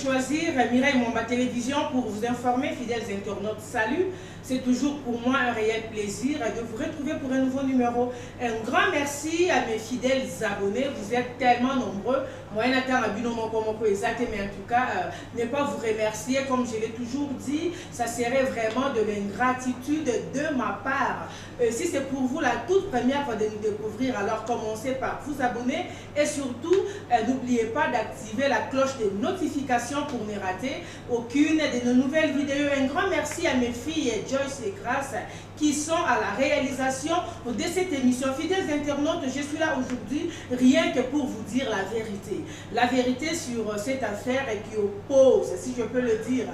Choisir Mireille Momba Télévision pour vous informer, fidèles internautes. Salut, c'est toujours pour moi un réel plaisir de vous retrouver pour un nouveau numéro. Un grand merci à mes fidèles abonnés, vous êtes tellement nombreux. Moi, mais en tout cas, ne pas vous remercier, comme je l'ai toujours dit, ça serait vraiment de l'ingratitude de ma part. Si c'est pour vous la toute première fois de nous découvrir, alors commencez par vous abonner et surtout, n'oubliez pas d'activer la cloche de notification pour ne rater aucune de nos nouvelles vidéos. Un grand merci à mes filles Joyce et Grace qui sont à la réalisation de cette émission. Fidèles internautes, je suis là aujourd'hui rien que pour vous dire la vérité. La vérité sur cette affaire qui oppose, si je peux le dire,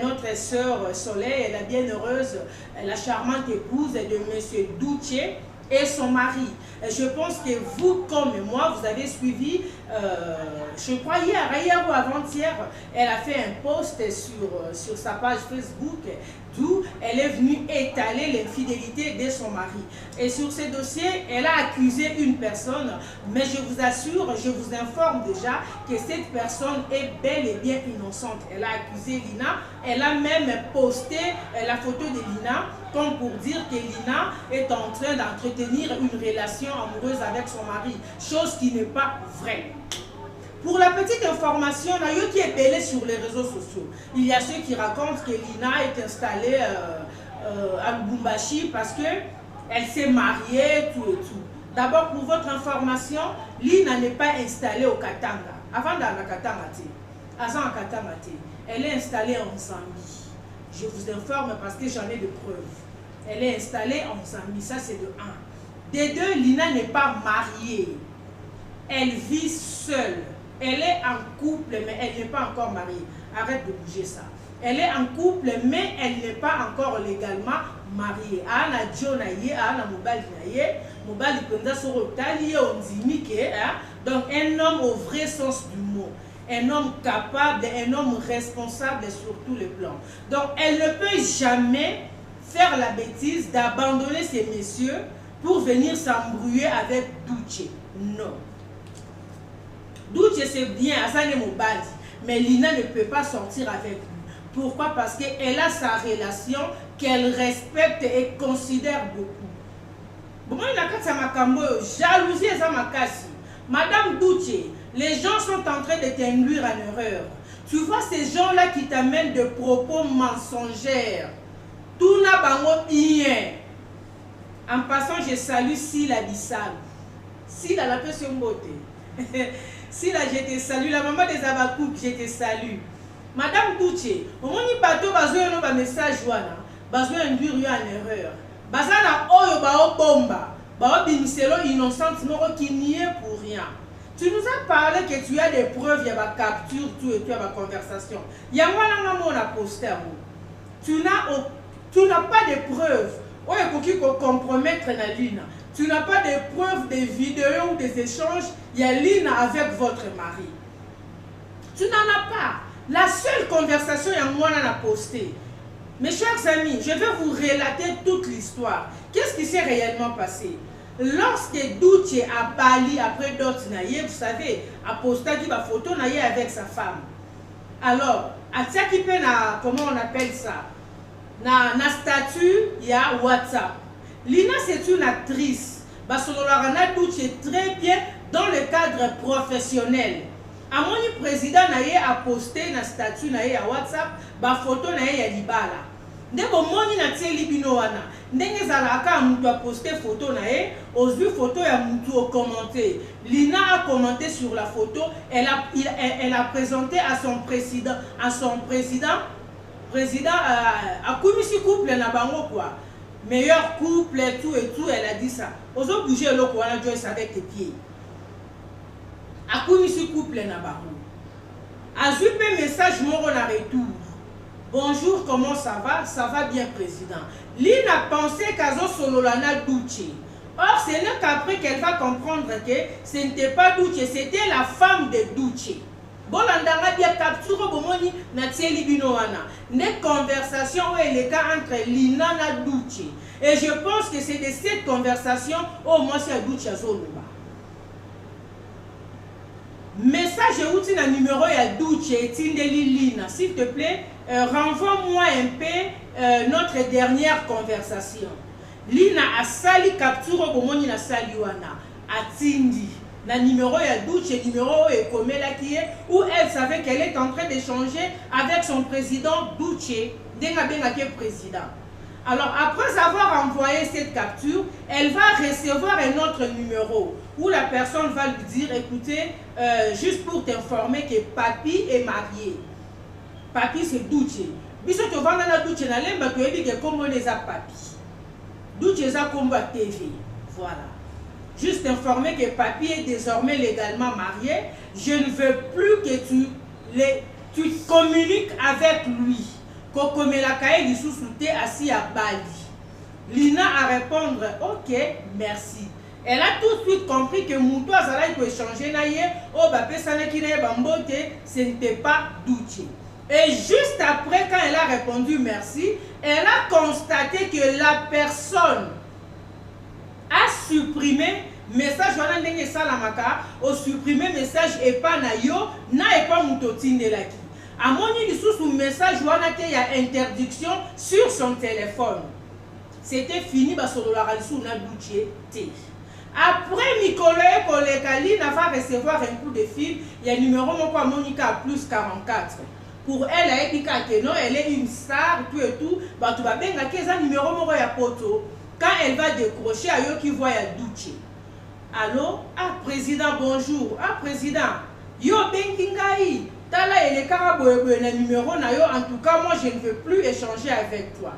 notre sœur Soleil, la bienheureuse, la charmante épouse de M. Douche et son mari. Je pense que vous, comme moi, vous avez suivi, je crois hier ou avant-hier, elle a fait un post sur sa page Facebook d'où elle est venue étaler l'infidélité de son mari. Et sur ce dossier, elle a accusé une personne, mais je vous assure, je vous informe déjà que cette personne est bel et bien innocente. Elle a accusé Lina, elle a même posté la photo de Lina, comme pour dire que Lina est en train d'entretenir une relation amoureuse avec son mari, chose qui n'est pas vraie. Pour la petite information, il y a qui est belé sur les réseaux sociaux. Il y a ceux qui racontent que Lina est installée à Lubumbashi parce qu'elle s'est mariée, tout et tout. D'abord, pour votre information, Lina n'est pas installée au Katanga. Avant d'aller à Katanga, elle est installée en Zambie. Je vous informe parce que j'en ai de preuves. Elle est installée en Zambie, ça c'est de 1. De 2, Lina n'est pas mariée. Elle vit seule. Elle est en couple, mais elle n'est pas encore mariée. Arrête de bouger ça. Elle est en couple, mais elle n'est pas encore légalement mariée. Ana Jonaye, Ana Mobali Naye, Mobali Penda Sorotali, on dit que donc un homme au vrai sens du mot. Un homme capable, un homme responsable sur tous les plans. Donc elle ne peut jamais faire la bêtise d'abandonner ces messieurs pour venir s'embrouiller avec Douche. Non. Douche c'est bien, Asane Mobali, mais Lina ne peut pas sortir avec lui. Pourquoi? Parce qu'elle a sa relation qu'elle respecte et considère beaucoup. Bon, il a sa makambo, jalousie et sa makasi. Madame Douche, les gens sont en train de t'induire en erreur. Tu vois ces gens-là qui t'amènent de propos mensongers. Tout n'a pas bien. En passant, je salue Sila Bissal. Sila la personne beauté. Sila, je te salue. La maman des Abakouk, je te salue. Madame Douche, au moment où bateau besoin de message besoin d'induire en erreur. Bazana oyo bao bomba. Bao bimiselo innocente noro qui n'y est pour rien. Tu nous as parlé que tu as des preuves, il y a ma capture, tout et tout, il y a ma conversation. Il y a moi là, on a posté à vous. Tu n'as pas de preuves. Ou il faut compromettre la Lina. Tu n'as pas de preuves des vidéos ou des échanges. Il y a Lina avec votre mari. Tu n'en as pas. La seule conversation, il y a moi là, on a posté. Mes chers amis, je vais vous relater toute l'histoire. Qu'est-ce qui s'est réellement passé? Lorsque Douche a Bali après d'autres naïe, vous savez, a posté une photo naïe avec sa femme. Alors, à qui peut na comment on appelle ça? Na statut, il y a WhatsApp. Lina c'est une actrice. Basolorana Douche est très bien dans le cadre professionnel. À mon président naïe a posté na statut naïe à WhatsApp, ba photo naïe à Libala. Ndeko moni na tie libino wana ndenge zalaka mutu a posté photo na ye ozwi photo ya mutu au commenté. Lina a commenté sur la photo, elle a présenté à son président à commission couple na bango quoi, meilleur couple et tout, elle a dit ça. Ozo bouger le quoi na Joyce avec tes pieds. À commission couple na bango. Azwi pe message moro na retour. Bonjour, comment ça va? Ça va bien, président. Lina pensait qu'Azo Sololana Douche. Or, c'est là qu'après qu'elle va comprendre que ce n'était pas Douche, c'était la femme de Douche. Bon, l'andanga bien capture bomoni na tieli binoana. Une conversation où il est entre Lina et Douche. Et je pense que c'est de cette conversation au moins c'est Douche à Zoluba. Mais message outil na numéro ya Duce Tindeli Lina. S'il te plaît, renvoie-moi un peu notre dernière conversation. Lina a sali capture komoni na sali wana atindi na numéro ya Duce, numéro ekomela qui est où elle savait qu'elle est en train d'échanger avec son président Duce, denga benga qui est président. Alors, après avoir envoyé cette capture, elle va recevoir un autre numéro où la personne va lui dire, écoutez, juste pour t'informer que Papi est marié. Papi, c'est Duce. Biso tu vas dans la Duce, na lemba tu dis que comment les a Papi. Duce les a combat TV. Voilà. Juste informer que Papi est désormais légalement marié. Je ne veux plus que tu communiques avec lui. Assis à Bali. Lina a répondre ok, merci. Elle a tout de suite compris que Moutou Azala peut échanger ce n'était pas Duce. Et juste après, quand elle a répondu merci, elle a constaté que la personne a supprimé message wana ndenge salamaka, au supprimé message et pas na yo, na et pas Moutotindelaki. A moni lisusu message wana ke ya interdiction sur son téléphone. C'était fini basolo la ralisu na Duce te. Après Nicolas Kolekali n'a va recevoir un coup de fil, il y a numéro moko Monica à plus 44. Pour elle a dit que non, elle est une star tout et tout, bah tu vas bien que numéro moko ya poto. Quand elle va décrocher à yo qui voit ya Duce. Allô? Ah président bonjour. Ah président. Yo benkingai. Tala et les caraboués numéro na yo, en tout cas moi je ne veux plus échanger avec toi.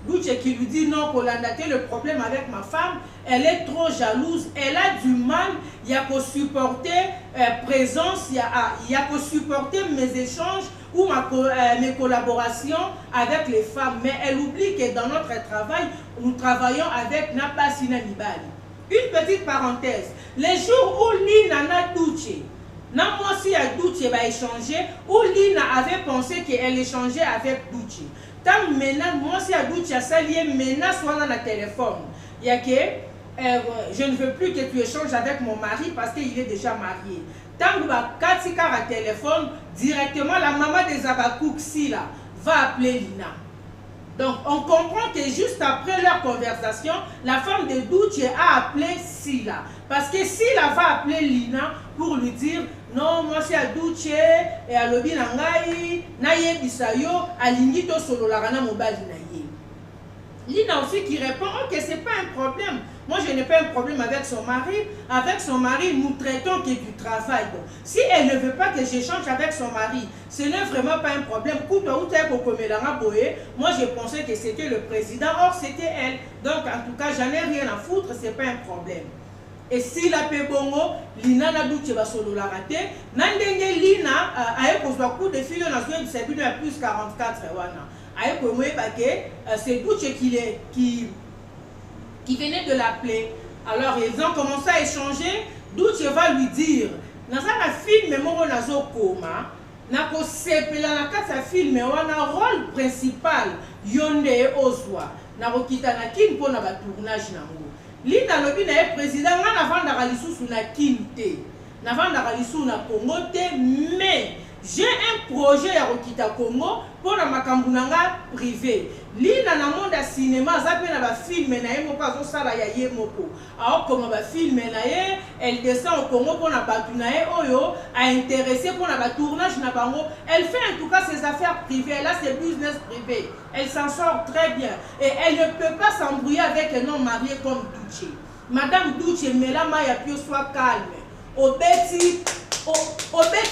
Duce qui lui dit non, Kolandate, le problème avec ma femme, elle est trop jalouse, elle a du mal, il y a qu'à supporter présence, il y a qu'à supporter mes échanges ou mes collaborations avec les femmes, mais elle oublie que dans notre travail, nous travaillons avec Napasina Mibali. Une petite parenthèse, les jours où Lina na Duce, non, moi aussi, à Duce va échanger, où Lina avait pensé qu'elle échangeait avec Duce. Tant maintenant, moi aussi, à Duce, ça lié maintenant, soit dans le téléphone. Il y a que je ne veux plus que tu échanges avec mon mari parce qu'il est déjà marié. Tant que tu as un téléphone, directement, la maman des Abakouk, Sila, va appeler Lina. Donc, on comprend que juste après leur conversation, la femme de Duce a appelé Sila. Parce que Sila va appeler Lina pour lui dire non, moi c'est à Duce et à Lobi Nangai, Naye Bisayo, à Lingito Sololarana Mobali Naye. Lina aussi qui répond ok, c'est pas un problème. Moi je n'ai pas un problème avec son mari. Avec son mari, nous traitons que du travail. Donc, si elle ne veut pas que j'échange avec son mari, ce n'est vraiment pas un problème. Moi je pensais que c'était le président, or c'était elle. Donc en tout cas, j'en ai rien à foutre, c'est pas un problème. Et si la paix bongo, Lina na Duce va solo la rater. Nandenge Lina a eu un coup de fil dans la zone de à plus 44 wana. C'est Duce qui venait de l'appeler. Alors ils ont commencé à échanger. Duce va lui dire dans un film moro nazo koma na ko sepela na kasa film wana rôle principal yonde ozwa na ko kita na kin pona ba tournage na ngo. Lina lobi na président na vanda lisusu na kinte na vanda lisusu na Congo te, mais j'ai un projet à Rokita Congo pour la makambunanga privé. Lina na monde à cinéma zape na ba film na ye moko azo sala ya ye moko a comme ba film na ye, elle descend au Congo pour na batu na ye oyo a intéressé pour na ba tournage na bango. Elle fait en tout cas ses affaires privées, elle a ses business privés, elle s'en sort très bien et elle ne peut pas s'embrouiller avec un homme marié comme Duce. Madame Duce, mais là Maya Pio soit calme. Au Betty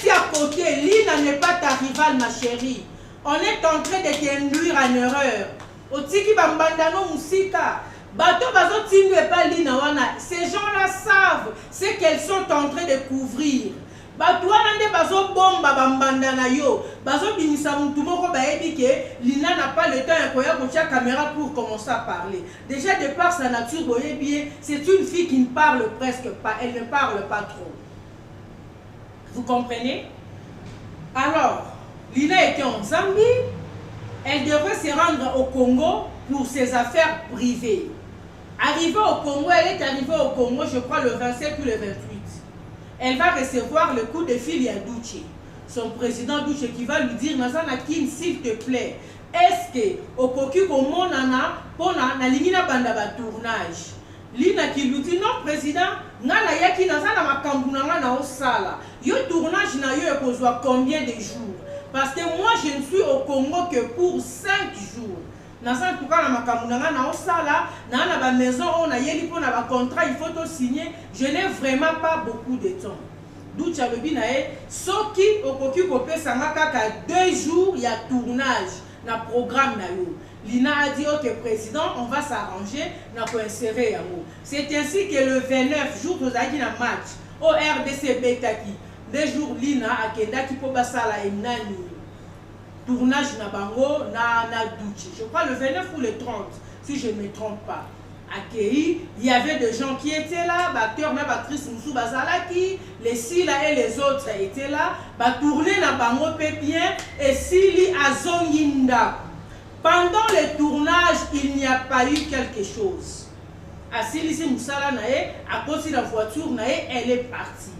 à côté, Lina n'est pas ta rivale, ma chérie. On est en train de t'induire en erreur. Au Tiki Bambandano Moussika, Bato Bazo Tinu et pas Lina Wana. Ces gens-là savent ce qu'elles sont en train de couvrir. Bato Wana Bazo Bomba Bambandana Yo. Bazo Binisa Moutumoko Baebi que Lina n'a pas le temps incroyable pour la caméra pour commencer à parler. Déjà, de par sa nature, c'est une fille qui ne parle presque pas. Elle ne parle pas trop. Vous comprenez? Alors, Lina était en Zambie. Elle devrait se rendre au Congo pour ses affaires privées. Arrivée au Congo, elle est arrivée au Congo, je crois, le 27 ou le 28. elle va recevoir le coup de fil à Douche. Son président Douche qui va lui dire, Nazana Kin, s'il te plaît, est-ce que au koki komonana pona na lingina banda ba tournage? Lina qui lui dit, non président, ngana yaki nazana makambu na osala. Yo tournage na yo ekozwa combien de jours? Parce que moi je ne suis au Congo que pour 5 jours. Nazana tout cas na makambu na osala, na ba maison on a yeli pona ba contrat, il faut tout signer. Je n'ai vraiment pas beaucoup de temps. D'où tu as le binae, soki au koki kopé sanga kaka 2 jours il y a tournage. Na programme na yo. Lina a dit ok président, on va s'arranger na ko insérer yango. C'est ainsi que le 29 jours nous a dit na match au RDC Betaki. 2 jours Lina a kenda ki po basala enani. Tournage na bango na Douche. Je crois le 29 ou le 30 si je ne me trompe pas. Accueilli, il y avait des gens qui étaient là, acteurs, actrices, Moussou Bazalaki, les Sila et les autres étaient là, tourner na bango pépien et Sili Azonginda. Pendant le tournage, il n'y a pas eu quelque chose. À Sili Moussala Nae, à cause de la voiture Nae, elle est partie.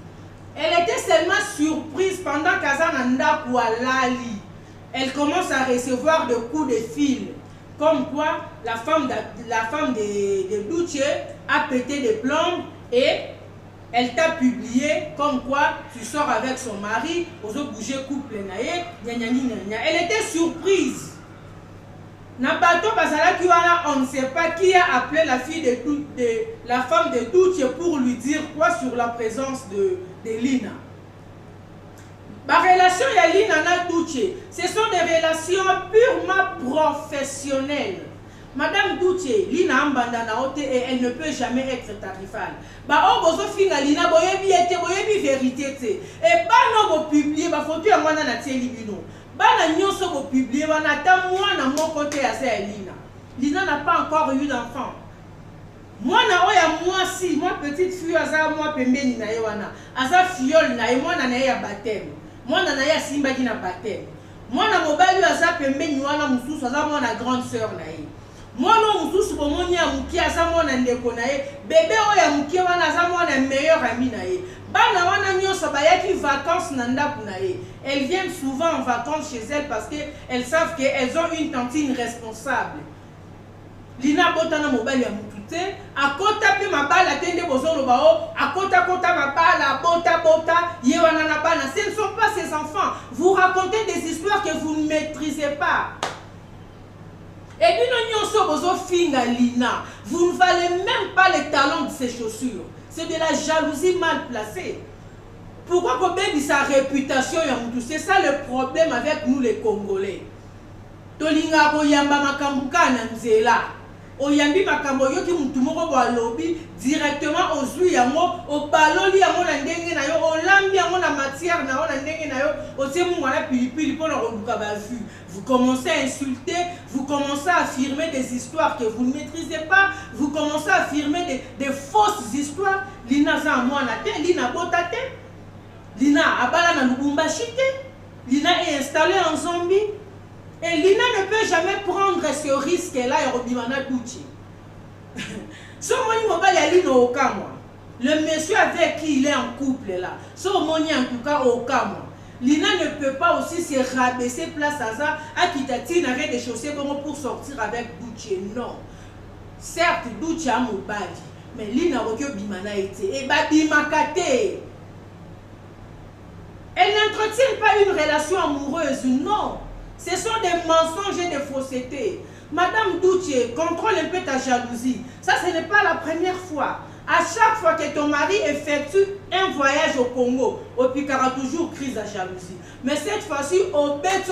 Elle était seulement surprise pendant qu'Azananda Koualali. Elle commence à recevoir des coups de fil. Comme quoi, la femme de Douche a pété des plombs et elle t'a publié comme quoi tu sors avec son mari, aux autres bouger couple nae, elle était surprise. Na bateau on ne sait pas qui a appelé la fille la femme de Douche pour lui dire quoi sur la présence de Lina. Ma relation et Lina na Douche, ce sont des relations purement professionnelles. Madame Douche, Lina ambanda na ote et elle ne peut jamais être ta rivale. Ba o bozo finga Lina boyebi ete boyebi vérité te. Et ba no bo publier ba photo ya mwana na tieli bino. Ba na nyonso bo publier ba na ta mwana mon côté ya Lina. Lina n'a pas encore eu d'enfant. Moi na oya moi si moi petite fille aza moi pembeni na ye wana. Aza fiole na ye mwana na ye ya baptême. Moi na ya simba ki na baptême. Moi na mobali aza pembeni wana mususu aza mwana grande sœur na ye. Moi no mususu bomoni ya muki aza mwana ndeko na ye. Bébé oya muki wana aza mwana meilleur ami na ye. Bana wana nyonso bayaki vacances na ndaku na ye. Elles viennent souvent en vacances chez elles parce que elles savent qu'elles ont une tantine responsable. Lina botana mobali ya mutute, akota pe mabala tende bozolo bao, akota mabala bota ye wana na bana. Ce ne sont pas ces enfants. Vous racontez des histoires que vous ne maîtrisez pas. Et puis nyonso bozo finga Lina, vous ne valez même pas les talons de ses chaussures. C'est de la jalousie mal placée. Pourquoi qu'on dit sa réputation ya mutu? C'est ça le problème avec nous les Congolais. Tolinga ko yamba makambuka na nzela. Oyambi makambo yoki mutu moko bo alobi directement ozui yango obaloli yango na ndenge na yo olambi yango na matière na yo na ndenge na yo otie mungu na pilipili pona oluka ba vue. Vous commencez à insulter, vous commencez à affirmer des histoires que vous ne maîtrisez pas, vous commencez à affirmer des fausses histoires. Lina za mwana te, Lina bota te, Lina abala na Lubumbashi te, Lina est installée en Zambie. Et Lina ne peut jamais prendre ce risque-là et Robimana Douche. Ce moni mobile à Lina au cas moi. Le monsieur avec qui il est en couple là. Ce moni en tout cas au cas moi. Lina ne peut pas aussi se rabaisser place à ça à Kitati n'arrête de chausser pour sortir avec Douche. Non. Certes, Douche a mobile. Mais Lina Rokyo Bimana été. Et Babimakate. Elle n'entretient pas une relation amoureuse. Non. Ce sont des mensonges et des faussetés. Madame Douche, contrôle un peu ta jalousie. Ça, ce n'est pas la première fois. À chaque fois que ton mari effectue un voyage au Congo, au Picara toujours crise à jalousie. Mais cette fois-ci, au Beti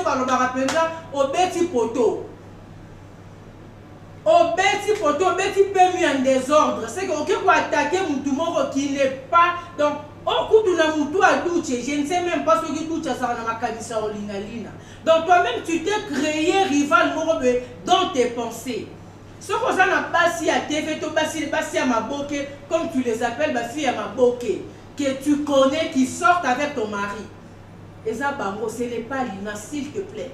au Beti Poto. Au Beti Poto, au Beti peut mis en désordre. C'est qu'on peut attaquer Moutoumoro qui n'est pas. Donc, au coup de la moutou à Douche, je ne sais même pas ce que Douche a na kanisa o Lina. Donc toi-même tu t'es créé rival dans tes pensées. Ce qu'on a pas si à TV, pas si à Maboke, comme tu les appelles, ma fille à Maboke, que tu connais, qui sortent avec ton mari. Et ça, bango, ce n'est pas Lina, s'il te plaît.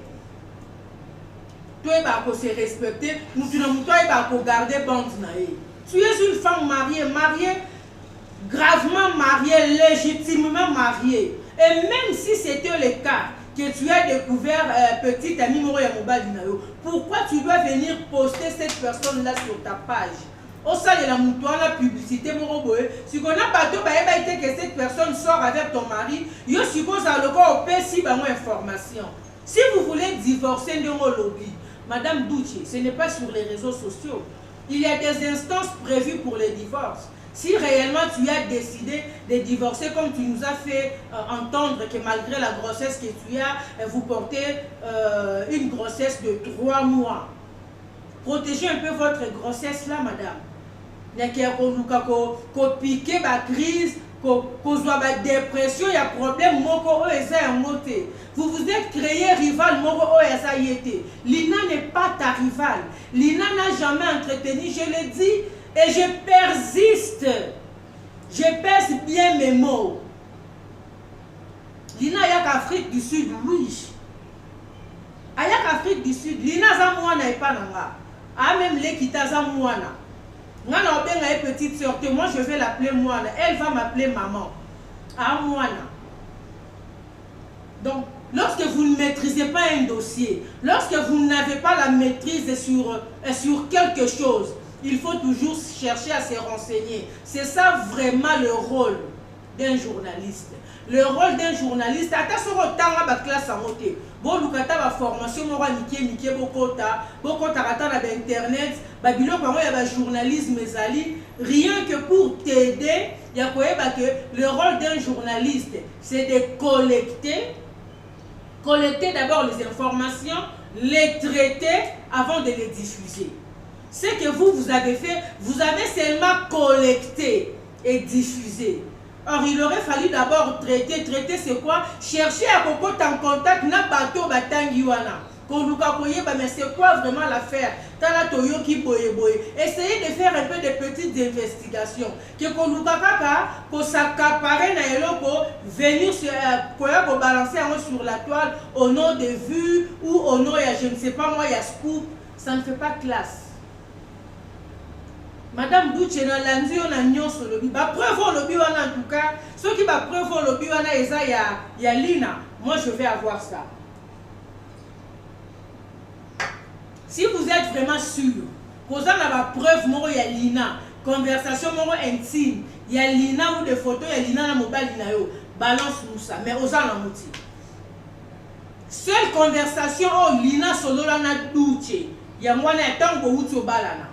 Toi, il va se respecter, nous tu n'as pas garder bande naïe. Tu es une femme mariée, gravement marié, légitimement marié, et même si c'était le cas, que tu as découvert petite amie Moro ya mobali na yo, pourquoi tu dois venir poster cette personne-là sur ta page? Au sein de la publicité, si on a pas que cette personne sort avec ton mari, yo suppose à le corps si information. Si vous voulez divorcer de lobby, Madame Douche, ce n'est pas sur les réseaux sociaux. Il y a des instances prévues pour les divorces. Si réellement tu as décidé de divorcer, comme tu nous as fait entendre que malgré la grossesse que tu as, vous portez une grossesse de 3 mois. Protégez un peu votre grossesse là, madame. Il y a piquer la crise, la dépression, il y a problème. Vous vous êtes créé rival. Lina n'est pas ta rivale. Lina n'a jamais entretenu, je l'ai dit. Et je persiste. Je pèse bien mes mots. Lina yak Afrique du Sud, oui. Ayak Afrique du Sud, Lina zamouana et pas nanga. Ah même les kita zamouana. Ngana obenga est petite sœur, moi je vais l'appeler Moana. Elle va m'appeler maman. Ah Moana. Donc, lorsque vous ne maîtrisez pas un dossier, lorsque vous n'avez pas la maîtrise sur quelque chose, il faut toujours chercher à se renseigner. C'est ça vraiment le rôle d'un journaliste. Le rôle d'un journaliste, attention au temps à la classe en moté. Bon, nous avons la formation, nous avons beaucoup internet, journalisme, rien que pour t'aider, il y a que le rôle d'un journaliste, c'est de collecter d'abord les informations, les traiter avant de les diffuser. Ce que vous avez fait, vous avez seulement collecté et diffusé. Or, il aurait fallu d'abord traiter. Traiter, c'est quoi? Chercher à cocoter en contact na bateau batangiwana. Mais c'est quoi vraiment l'affaire? Essayez de faire un peu de petites investigations. Que venir balancer sur la toile au nom de vues ou au nom, je ne sais pas moi, il y a scoop. Ça ne fait pas classe. Madame Douche na lundi on a nyonso lobby. Ba preuve au lobby wana en tout cas. Ceux qui ba preuve au lobby wana eza ya Lina. Moi je vais avoir ça. Si vous êtes vraiment sûr, qu'on a la preuve moro ya Lina, conversation moro intime, ya Lina ou des photos ya Lina na mobile Lina yo, balance nous ça. Mais aux la moti. Seule conversation au Lina solo la na Douche. Ya mwana tango uti obalana.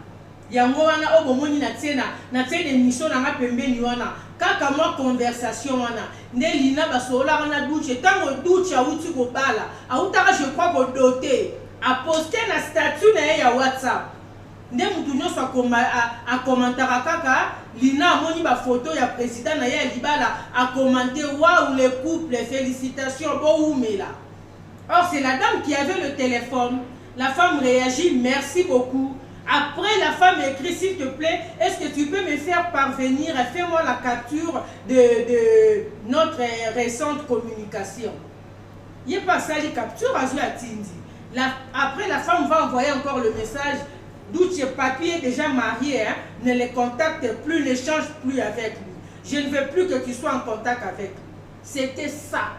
Yango wana obomoni na tiene émission na pembeni wana kaka moi conversation wana ne Lina basola wana Douche tango Douche auti ko bala autaka je crois ko doté a poster na statut na ya WhatsApp nde mutu nyonso a commentera kaka Lina amoni ba photo ya président na ya libala a commenter waouh le couple félicitations bon oumela. Or c'est la dame qui avait le téléphone, la femme réagit merci beaucoup. Après, la femme écrit, s'il te plaît, est-ce que tu peux me faire parvenir, fais-moi la capture de notre récente communication. Il n'y a pas ça, les captures à jouer à Tindi. Après, la femme va envoyer encore le message, d'où tu es papier déjà marié, hein, ne les contacte plus, n'échange plus avec lui. Je ne veux plus que tu sois en contact avec lui. C'était ça.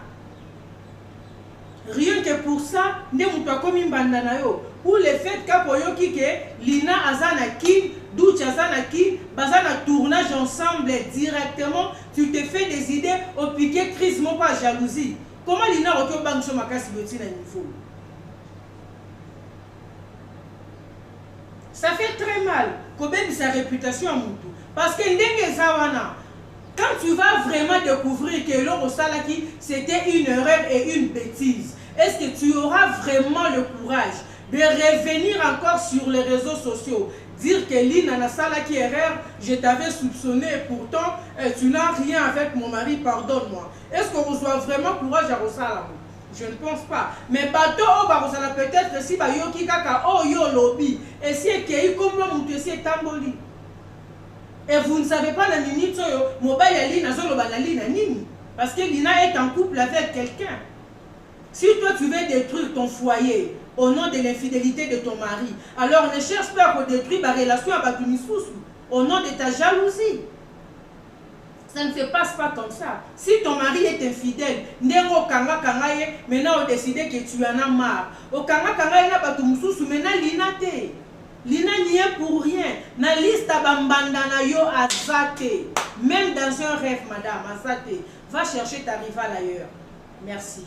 Rien que pour ça, ne mouta komi mbandana yo. Ou le fait qu'apoyoki que Lina azanaki, Douche azanaki, bazana tournage ensemble directement, tu te fais des idées au piqué crise mon pas jalousie. Comment Lina retourne banque sur ma casse de niveau? Ça fait très mal. Kobe sa réputation à Moutou. Parce que ndenge zawana, quand tu vas vraiment découvrir que l'homme salaki c'était une erreur et une bêtise, est-ce que tu auras vraiment le courage de revenir encore sur les réseaux sociaux, dire que Lina na salaki erreur, je t'avais soupçonné et pourtant tu n'as rien avec mon mari, pardonne-moi. Est-ce qu'on reçoit vraiment courage à Rosala? Je ne pense pas. Mais bateau au Barosala peut-être si bayoki kaka oh yo lobby et si ekei comme mon dossier tamboli. Et vous ne savez pas la minute yo mobile Lina zolo bana Lina nini parce que Lina est en couple avec quelqu'un. Si toi tu veux détruire ton foyer au nom de l'infidélité de ton mari, alors ne cherche pas à détruire la relation avec Batunisous au nom de ta jalousie. Ça ne se passe pas comme ça. Si ton mari est infidèle, maintenant on décide que tu en as marre. Maintenant Lina n'y est pour rien. Na liste bambanda na yo azate. Même dans un rêve, madame, azate. Va chercher ta rivale ailleurs. Merci.